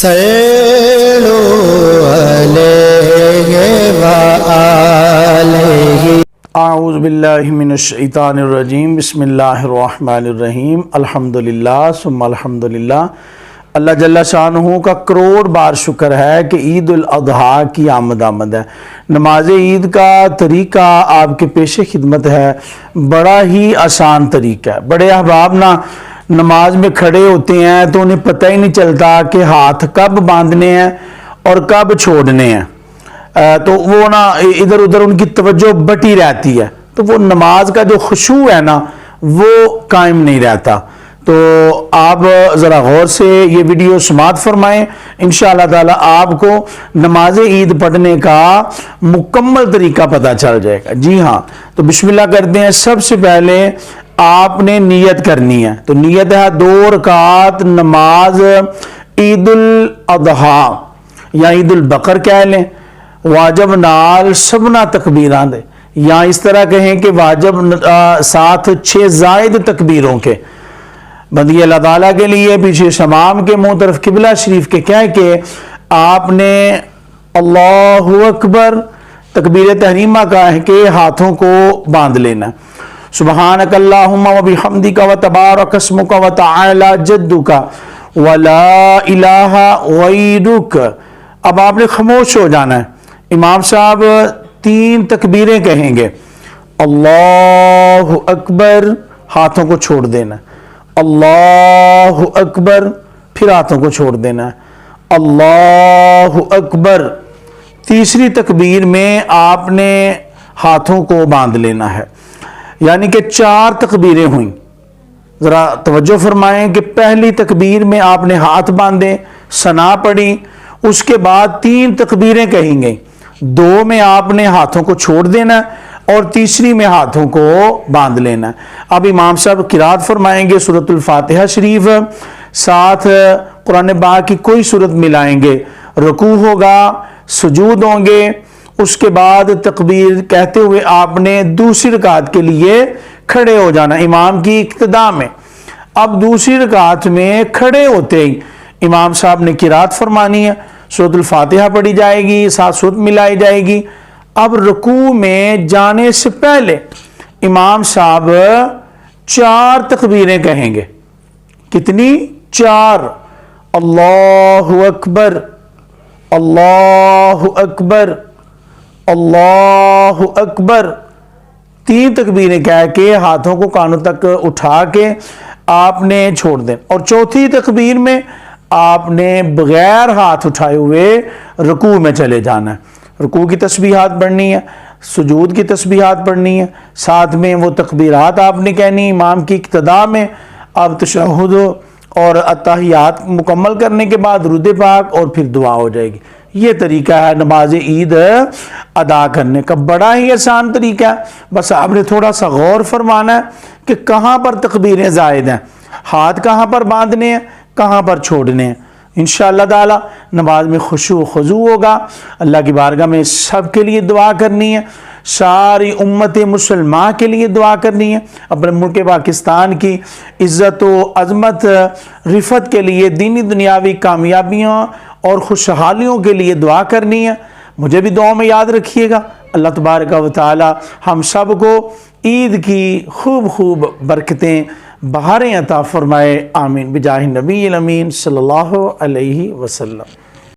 صلوا علیہ وآلہ۔ اعوذ باللہ من الشیطان الرجیم، بسم اللہ الرحمن الرحیم، الحمدللہ ثم الحمدللہ۔ اللہ جل شانہ کا کروڑ بار شکر ہے کہ عید الاضحیٰ کی آمد ہے۔ نماز عید کا طریقہ آپ کے پیش خدمت ہے، بڑا ہی آسان طریقہ ہے۔ بڑے احباب نماز میں کھڑے ہوتے ہیں تو انہیں پتہ ہی نہیں چلتا کہ ہاتھ کب باندھنے ہیں اور کب چھوڑنے ہیں، تو وہ ادھر ادھر ان کی توجہ بٹی رہتی ہے، تو وہ نماز کا جو خشوع ہے وہ قائم نہیں رہتا۔ تو آپ ذرا غور سے یہ ویڈیو سماعت فرمائیں، انشاءاللہ تعالی آپ کو نماز عید پڑھنے کا مکمل طریقہ پتہ چل جائے گا۔ جی ہاں، تو بسم اللہ کرتے ہیں۔ سب سے پہلے آپ نے نیت کرنی ہے، تو نیت ہے 2 رکعت نماز عید الاضحیٰ یا عید البقر کہہ لیں، واجب نال سبنا تکبیراں دے، یا اس طرح کہیں کہ واجب ساتھ 6 زائد تکبیروں کے بندگی اللہ تعالیٰ کے لیے پیچھے شمام کے منہ طرف قبلہ شریف کے کہہ کے آپ نے اللہ اکبر تکبیر تحریمہ کہہ کے ہاتھوں کو باندھ لینا۔ سبحانک اللہم و بحمدک و تبارک اسمک و تعالی جدک ولا الہ غیرک۔ اب آپ نے خاموش ہو جانا ہے، امام صاحب 3 تکبیریں کہیں گے، اللہ اکبر، ہاتھوں کو چھوڑ دینا، اللہ اکبر، پھر ہاتھوں کو چھوڑ دینا، اللہ اکبر۔ تیسری تکبیر میں آپ نے ہاتھوں کو باندھ لینا ہے، یعنی کہ 4 تکبیریں ہوئیں۔ ذرا توجہ فرمائیں کہ پہلی تکبیر میں آپ نے ہاتھ باندھے، ثنا پڑھی، اس کے بعد 3 تکبیریں کہیں گے، 2 میں آپ نے ہاتھوں کو چھوڑ دینا اور تیسری میں ہاتھوں کو باندھ لینا۔ اب امام صاحب قرات فرمائیں گے سورۃ الفاتحہ شریف، ساتھ قرآن پاک کی کوئی سورت ملائیں گے، رکوع ہوگا، سجود ہوں گے، اس کے بعد تکبیر کہتے ہوئے آپ نے دوسری رکعت کے لیے کھڑے ہو جانا امام کی اقتداء میں۔ اب دوسری رکعت میں کھڑے ہوتے ہی امام صاحب نے قرات فرمانی ہے، سورۃ الفاتحہ پڑھی جائے گی، ساتھ سورت ملائی جائے گی۔ اب رکوع میں جانے سے پہلے امام صاحب 4 تکبیریں کہیں گے، کتنی؟ 4، اللہ اکبر، اللہ اکبر، اللہ اکبر، 3 تکبیریں کہہ کے ہاتھوں کو کانوں تک اٹھا کے آپ نے چھوڑ دیں، اور چوتھی تکبیر میں آپ نے بغیر ہاتھ اٹھائے ہوئے رکوع میں چلے جانا ہے۔ رکوع کی تسبیحات پڑھنی ہے، سجود کی تسبیحات پڑھنی ہے، ساتھ میں وہ تکبیرات آپ نے کہنی امام کی اقتداء میں۔ اب تشہد اور اتحیات مکمل کرنے کے بعد درود پاک اور پھر دعا ہو جائے گی۔ یہ طریقہ ہے نماز عید ادا کرنے کا، بڑا ہی آسان طریقہ ہے۔ بس آپ نے تھوڑا سا غور فرمانا ہے کہ کہاں پر تکبیریں زائد ہیں، ہاتھ کہاں پر باندھنے ہیں، کہاں پر چھوڑنے ہیں۔ انشاءاللہ تعالی نماز میں خشوع و خضوع ہوگا۔ اللہ کی بارگاہ میں سب کے لیے دعا کرنی ہے، ساری امت مسلمہ کے لیے دعا کرنی ہے، اپنے ملک پاکستان کی عزت و عظمت رفعت کے لیے، دینی دنیاوی کامیابیوں اور خوشحالیوں کے لیے دعا کرنی ہے۔ مجھے بھی دعاؤں میں یاد رکھیے گا۔ اللہ تبارک و تعالی ہم سب کو عید کی خوب خوب برکتیں، بہاریں عطا فرمائے، آمین، بجاہ نبی الامین صلی اللہ علیہ وسلم۔